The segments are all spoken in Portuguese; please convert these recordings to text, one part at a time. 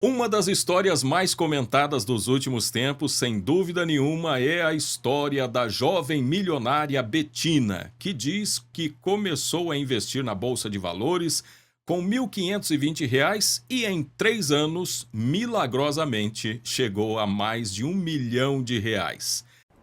Uma das histórias mais comentadas dos últimos tempos, sem dúvida nenhuma, é a história da jovem milionária Betina, que diz que começou a investir na bolsa de valores com R$ 1.520 e em 3 anos, milagrosamente, chegou a mais de R$ 1 milhão.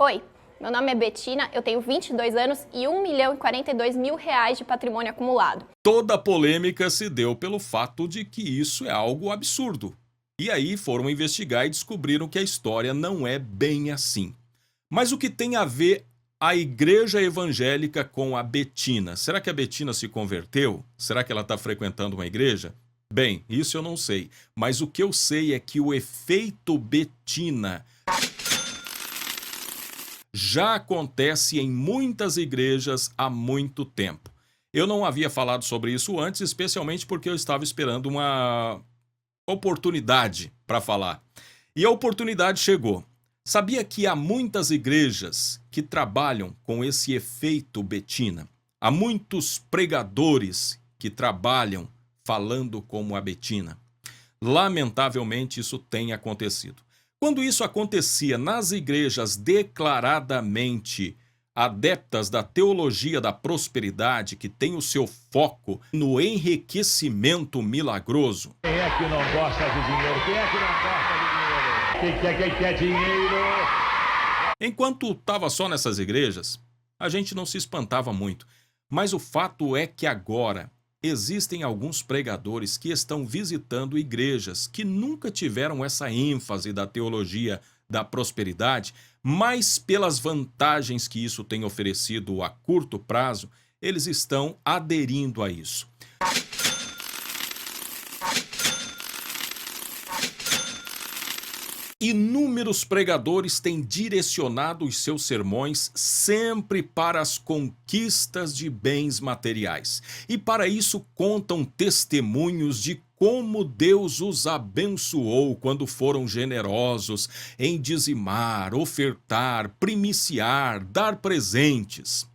Oi, meu nome é Betina, eu tenho 22 anos e R$ 1.042.000 de patrimônio acumulado. Toda a polêmica se deu pelo fato de que isso é algo absurdo. E aí foram investigar e descobriram que a história não é bem assim. Mas o que tem a ver a igreja evangélica com a Betina? Será que a Betina se converteu? Será que ela está frequentando uma igreja? Bem, isso eu não sei. Mas o que eu sei é que o efeito Betina já acontece em muitas igrejas há muito tempo. Eu não havia falado sobre isso antes, especialmente porque eu estava esperando uma oportunidade para falar. E a oportunidade chegou. Sabia que há muitas igrejas que trabalham com esse efeito Betina? Há muitos pregadores que trabalham falando como a Betina. Lamentavelmente, isso tem acontecido. Quando isso acontecia nas igrejas declaradamente adeptas da teologia da prosperidade, que tem o seu foco no enriquecimento milagroso. Quem é que não gosta de dinheiro? Quem é que não gosta de dinheiro? Quem quer dinheiro? Enquanto estava só nessas igrejas, a gente não se espantava muito. Mas o fato é que agora existem alguns pregadores que estão visitando igrejas que nunca tiveram essa ênfase da teologia da prosperidade, mas pelas vantagens que isso tem oferecido a curto prazo, eles estão aderindo a isso. Inúmeros pregadores têm direcionado os seus sermões sempre para as conquistas de bens materiais. E para isso contam testemunhos de como Deus os abençoou quando foram generosos em dizimar, ofertar, primiciar, dar presentes.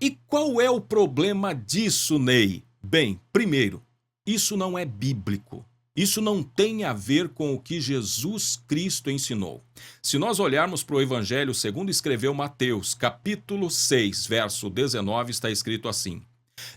E qual é o problema disso, Ney? Bem, primeiro, isso não é bíblico. Isso não tem a ver com o que Jesus Cristo ensinou. Se nós olharmos para o Evangelho segundo escreveu Mateus, capítulo 6, verso 19, está escrito assim: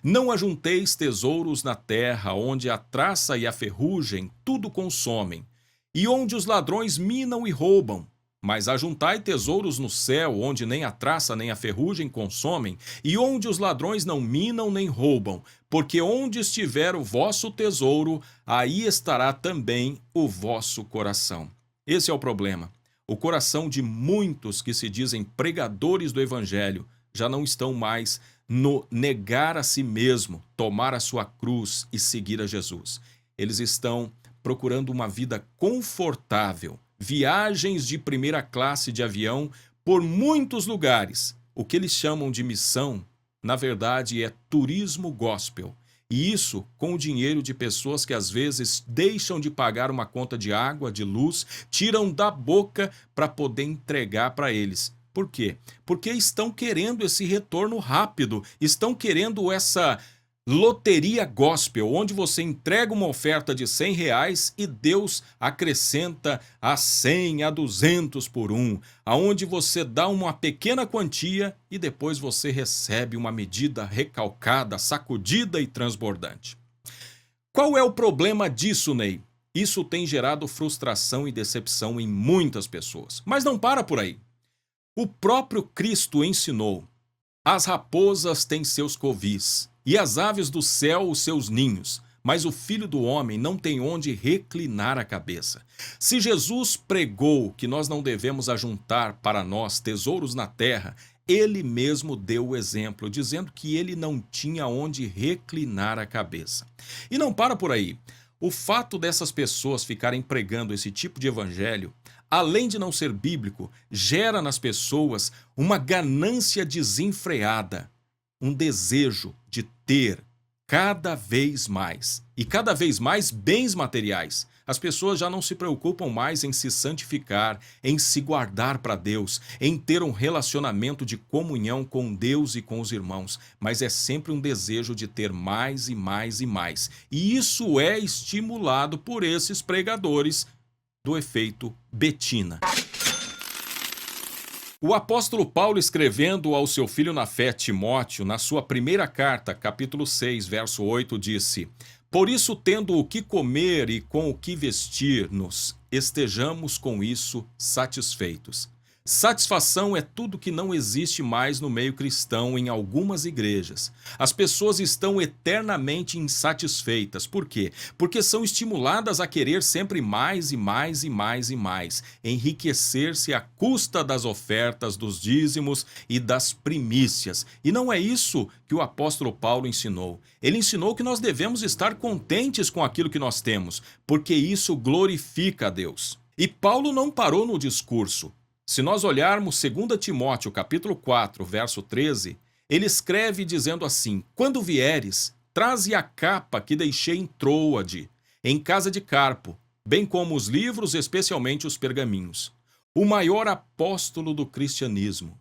Não ajunteis tesouros na terra, onde a traça e a ferrugem tudo consomem, e onde os ladrões minam e roubam. Mas ajuntai tesouros no céu, onde nem a traça nem a ferrugem consomem, e onde os ladrões não minam nem roubam, porque onde estiver o vosso tesouro, aí estará também o vosso coração. Esse é o problema. O coração de muitos que se dizem pregadores do evangelho já não estão mais no negar a si mesmo, tomar a sua cruz e seguir a Jesus. Eles estão procurando uma vida confortável, viagens de primeira classe de avião por muitos lugares. O que eles chamam de missão, na verdade, é turismo gospel. E isso com o dinheiro de pessoas que às vezes deixam de pagar uma conta de água, de luz, tiram da boca para poder entregar para eles. Por quê? Porque estão querendo esse retorno rápido, estão querendo essa loteria gospel, onde você entrega uma oferta de R$ 100 e Deus acrescenta a 100, a 200 por um, aonde você dá uma pequena quantia e depois você recebe uma medida recalcada, sacudida e transbordante. Qual é o problema disso, Ney? Isso tem gerado frustração e decepção em muitas pessoas. Mas não para por aí. O próprio Cristo ensinou: as raposas têm seus covis, e as aves do céu os seus ninhos, mas o Filho do Homem não tem onde reclinar a cabeça. Se Jesus pregou que nós não devemos ajuntar para nós tesouros na terra, ele mesmo deu o exemplo, dizendo que ele não tinha onde reclinar a cabeça. E não para por aí. O fato dessas pessoas ficarem pregando esse tipo de evangelho, além de não ser bíblico, gera nas pessoas uma ganância desenfreada, um desejo de ter cada vez mais, e cada vez mais bens materiais. As pessoas já não se preocupam mais em se santificar, em se guardar para Deus, em ter um relacionamento de comunhão com Deus e com os irmãos, mas é sempre um desejo de ter mais e mais e mais. E isso é estimulado por esses pregadores do efeito Betina. O apóstolo Paulo, escrevendo ao seu filho na fé, Timóteo, na sua primeira carta, capítulo 6, verso 8, disse: Por isso, tendo o que comer e com o que vestir-nos, estejamos com isso satisfeitos. Satisfação é tudo que não existe mais no meio cristão em algumas igrejas. As pessoas estão eternamente insatisfeitas. Por quê? Porque são estimuladas a querer sempre mais e mais e mais e mais, enriquecer-se à custa das ofertas, dos dízimos e das primícias. E não é isso que o apóstolo Paulo ensinou. Ele ensinou que nós devemos estar contentes com aquilo que nós temos, porque isso glorifica a Deus. E Paulo não parou no discurso. Se nós olharmos 2 Timóteo capítulo 4, verso 13, ele escreve dizendo assim: Quando vieres, traze a capa que deixei em Troade, em casa de Carpo, bem como os livros, especialmente os pergaminhos. O maior apóstolo do cristianismo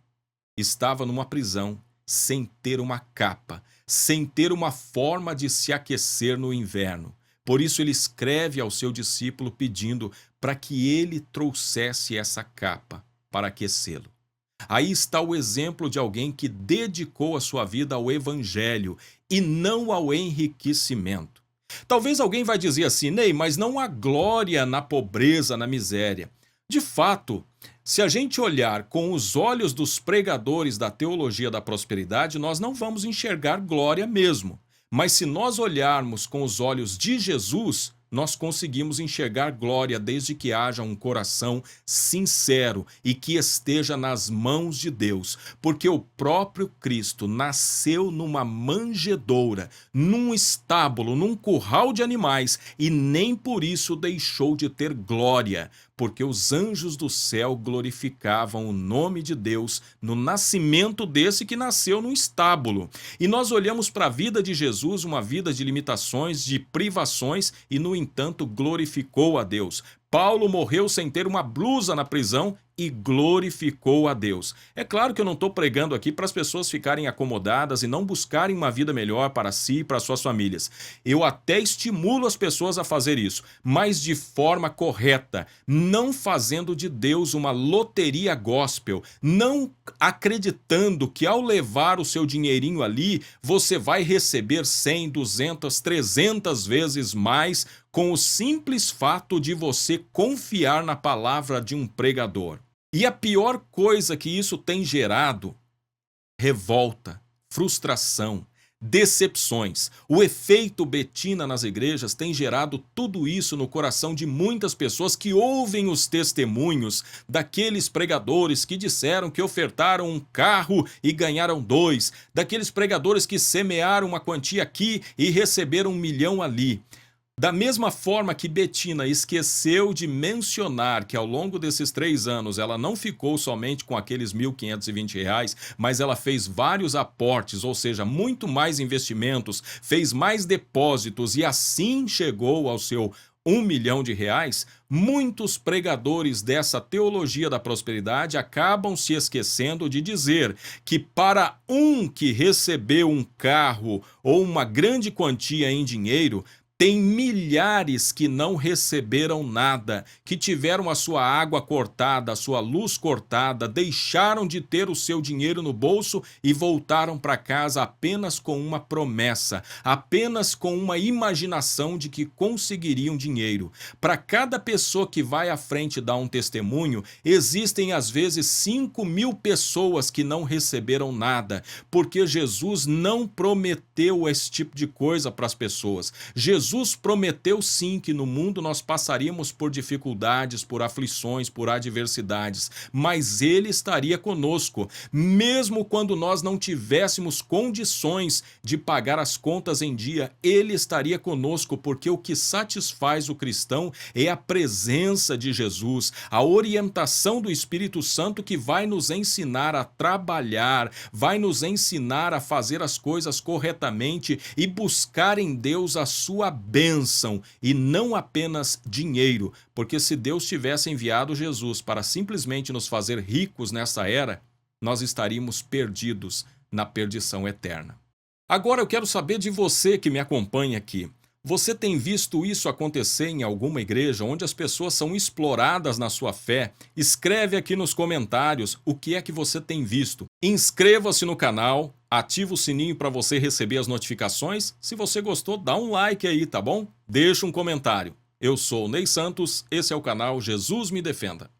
estava numa prisão, sem ter uma capa, sem ter uma forma de se aquecer no inverno. Por isso ele escreve ao seu discípulo pedindo para que ele trouxesse essa capa para aquecê-lo. Aí está o exemplo de alguém que dedicou a sua vida ao evangelho e não ao enriquecimento. Talvez alguém vai dizer assim: Ney, mas não há glória na pobreza, na miséria. De fato, se a gente olhar com os olhos dos pregadores da teologia da prosperidade, nós não vamos enxergar glória mesmo. Mas se nós olharmos com os olhos de Jesus, nós conseguimos enxergar glória desde que haja um coração sincero e que esteja nas mãos de Deus, porque o próprio Cristo nasceu numa manjedoura, num estábulo, num curral de animais, e nem por isso deixou de ter glória, porque os anjos do céu glorificavam o nome de Deus no nascimento desse que nasceu no estábulo. E nós olhamos para a vida de Jesus, uma vida de limitações, de privações, e no entanto glorificou a Deus. Paulo morreu sem ter uma blusa na prisão e glorificou a Deus. É claro que eu não estou pregando aqui para as pessoas ficarem acomodadas e não buscarem uma vida melhor para si e para suas famílias. Eu até estimulo as pessoas a fazer isso, mas de forma correta, não fazendo de Deus uma loteria gospel, não acreditando que ao levar o seu dinheirinho ali, você vai receber 100, 200, 300 vezes mais com o simples fato de você confiar na palavra de um pregador. E a pior coisa que isso tem gerado: revolta, frustração, decepções. O efeito Betina nas igrejas tem gerado tudo isso no coração de muitas pessoas que ouvem os testemunhos daqueles pregadores que disseram que ofertaram um carro e ganharam 2, daqueles pregadores que semearam uma quantia aqui e receberam 1 milhão ali. Da mesma forma que Betina esqueceu de mencionar que ao longo desses 3 anos ela não ficou somente com aqueles R$ 1.520, mas ela fez vários aportes, ou seja, muito mais investimentos, fez mais depósitos e assim chegou ao seu R$ 1 milhão, muitos pregadores dessa teologia da prosperidade acabam se esquecendo de dizer que para um que recebeu um carro ou uma grande quantia em dinheiro, tem milhares que não receberam nada, que tiveram a sua água cortada, a sua luz cortada, deixaram de ter o seu dinheiro no bolso e voltaram para casa apenas com uma promessa, apenas com uma imaginação de que conseguiriam dinheiro. Para cada pessoa que vai à frente dar um testemunho, existem às vezes 5.000 pessoas que não receberam nada, porque Jesus não prometeu esse tipo de coisa para as pessoas. Jesus prometeu sim que no mundo nós passaríamos por dificuldades, por aflições, por adversidades, mas Ele estaria conosco, mesmo quando nós não tivéssemos condições de pagar as contas em dia, Ele estaria conosco, porque o que satisfaz o cristão é a presença de Jesus, a orientação do Espírito Santo que vai nos ensinar a trabalhar, vai nos ensinar a fazer as coisas corretamente e buscar em Deus a sua bênção e não apenas dinheiro, porque se Deus tivesse enviado Jesus para simplesmente nos fazer ricos nessa era, nós estaríamos perdidos na perdição eterna. Agora eu quero saber de você que me acompanha aqui. Você tem visto isso acontecer em alguma igreja onde as pessoas são exploradas na sua fé? Escreve aqui nos comentários o que é que você tem visto. Inscreva-se no canal, ativa o sininho para você receber as notificações. Se você gostou, dá um like aí, tá bom? Deixa um comentário. Eu sou o Ney Santos, esse é o canal Jesus Me Defenda.